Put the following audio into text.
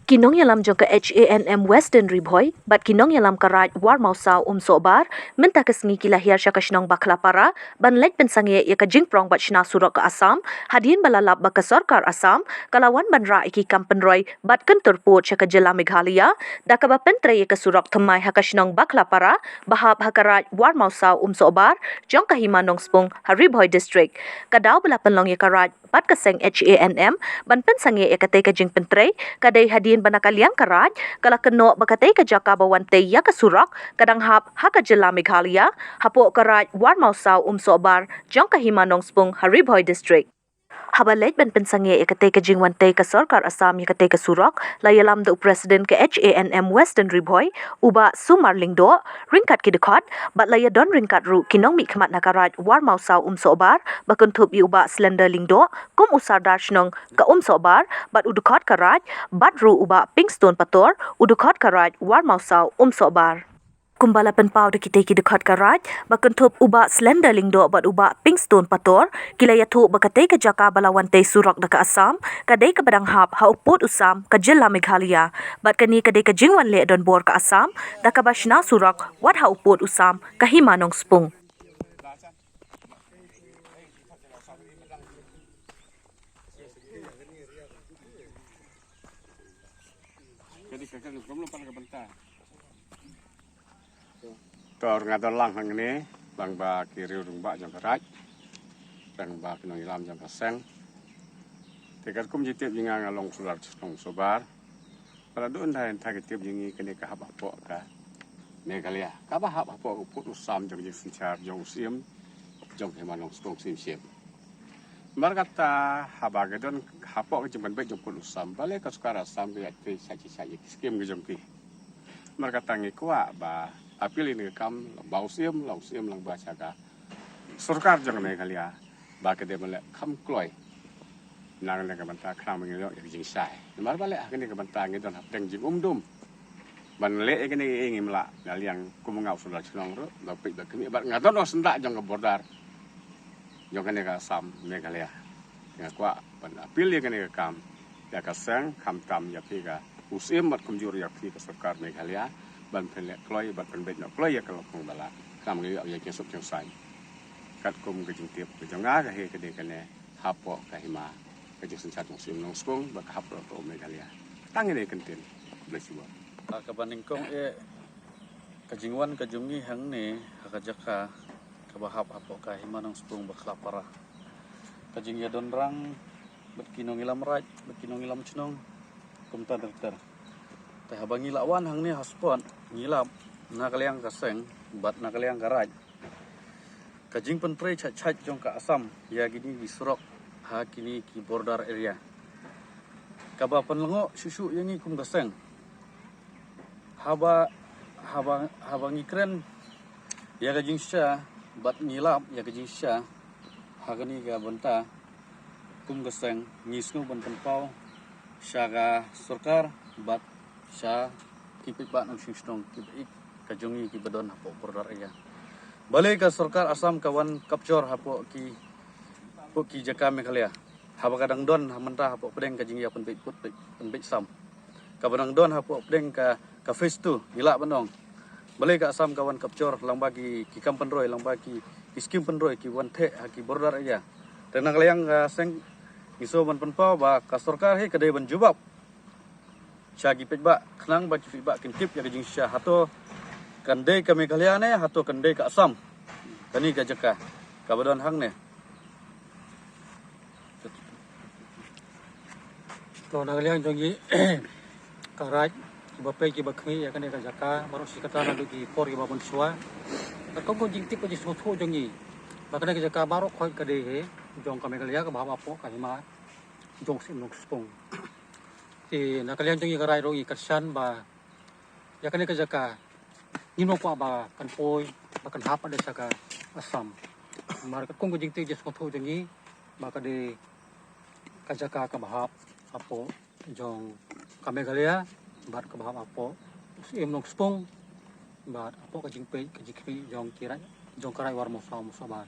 Kinong yalam jong ka HANM Western Ribhoy, bat kinong yalam ka raj war mausau sobar, minta kesengi kila hiar sya kashnong bakla para, ban lek pensange ya ka jingprong bat shna surok ka Assam, hadin balalap ba ka sarkar Assam, kalawan ban ra iki kampenroy bat kentur put sya ka jela Meghalaya, da ka ba pentre ya ka surok thamai ha kashnong bakla para, bahab ha ka raj war mausau sobar, jong ka himanong spung ha Ribhoy district. Kadaw bala penlong ya ka raj bat kaseng HANM, ban pensange ya ka te ka jing pentre, kadai hadin banakaliang karaj kala keno bakatay ka jaka bawante ya ka surak kadang hap haka jela Meghalaya hapo karaj war mausau sobar jong ka himanong spung Haribhoy district. Habalet ban pensange ikate ka jingwante ka sarkar Assam ikate ka surak layalam da president ka HANM Western Ribhoy uba Sumar Lingdo ringkat ki dekat bat laya don ringkat ru kinong mi khamat nakaraj war mausau sobar bakun thup i uba slender Lingdo kum usar darshnong ka sobar bat udukhat karaj bat ru uba Pinkstone Pator udukhat karaj war mausau sobar. Kumbala penpau de kita ki dekat karaj bakun thup uba slender Lingdo bat uba Pinkstone Pator kilaya thu bakate ka jaka balawante surak daka Assam kadai ka badang hap ha uput usam ka jela Meghalaya bat kani kadai ka jingwan le don bor ka Assam daka bashna surak wat ha uput usam ka himanong spung. Tor ngadon lang hang ni bang ba kiri urung ba jang karaj bang ba kinong ilam jang kaseng tekat kum jitip jinga ngalong sular nong sobar pada doon dahin tagitip jingi kene ka hab apo ka Meghalaya ka ba hab apo uput usam jang jing sinchar jong sim jong himanong stong sim mar kata habagadon hapo ka jemban be jong put usam bale ka sukara sam be ati saci skim ge jong ki mar kata ngi kwa ba apil ini kam lau sim lang baca ka surkar jang Meghalaya ba ke de male kam kloi nang le ka banta kham ngi yo jing sai mar bale akene ka banta ngi don hapteng jing dum ban le ekene ngi mla dal yang kumangau sudah chlong ro la pe ba kemi ba ngadon no senda jang ka bordar jong kene ka Assam Meghalaya ngakwa ban apil ekene ka kam ya ka sang kam tam ya pi ka usim mat kumjur ya pi ka surkar Meghalaya ban pele kloi ban pen bet no kloi ya kalau kong bala kam ngi ya ke sup jong sai kat kum ke jing tiep ke jong ga he ke de kene hapo ka hima ke jing sen chatong sim nong skong ba ka hapo to Meghalaya tang ni kentin blesiwa ka baning kong ka jingwan ka jungi hang ni ka jaka ka bahap hapo ka hima nong skong ba klapara ka jing ya don rang bet kinong ilam raj bet kinong ilam chnong kum ta der teh abangi lawan hang ni haspon ngilap nakaliang kaseng bat nakaliang karaj kajing penpre chat jong ka Assam ya gini bisurok ha kini ki border area kaba penlengo susu yang kum kaseng haba ngikren ya kajing sya bat ngilap ya kajing sya ha gani ga benta kum kaseng ngisnu ban penpau syaga surkar bat sya kipik ba nang singstong kipik kajongi ki badon hapo border area balik ka sarkar Assam kawan kapcor hapo ki jaka Meghalaya haba kadang don hamanta hapo pedeng ka jingya pen bit sam ka badang don hapo pedeng ka phase 2 gila banong balik ka Assam kawan kapcor lang bagi ki kampenroy lang bagi ki skim penroy ki wante ki border area tenang layang seng iso ban penpau ba ka sarkar he kadai ban jubab Syagi pejba kenang baca pejba kintip ya kajing syah hato kandai ke Meghalaya ne hato kandai ke Assam kani ka jaka ka badon hang ne to nagaliang jongi karaj bape ki bakmi ya kani ka jaka baru sikata na dugi por ki babon suwa ka ko jing tip ji sotho jongi bakane ka jaka baru khoi ka de he jong ka Meghalaya ka bhawa po ka hima jong sim nok spong thì nakalian jongi karai ro ikarsan ba ya kane ka jaka ngino kwa ba kan poi ba kan hapa de saka Assam mar ka kong jing te jes ko tho jongi ba ka de ka jaka ka bahap apo jong ka Meghalaya bat ka bahap apo sim nok spong bat apo ka jing pe jong kirai jong karai war mo sa ba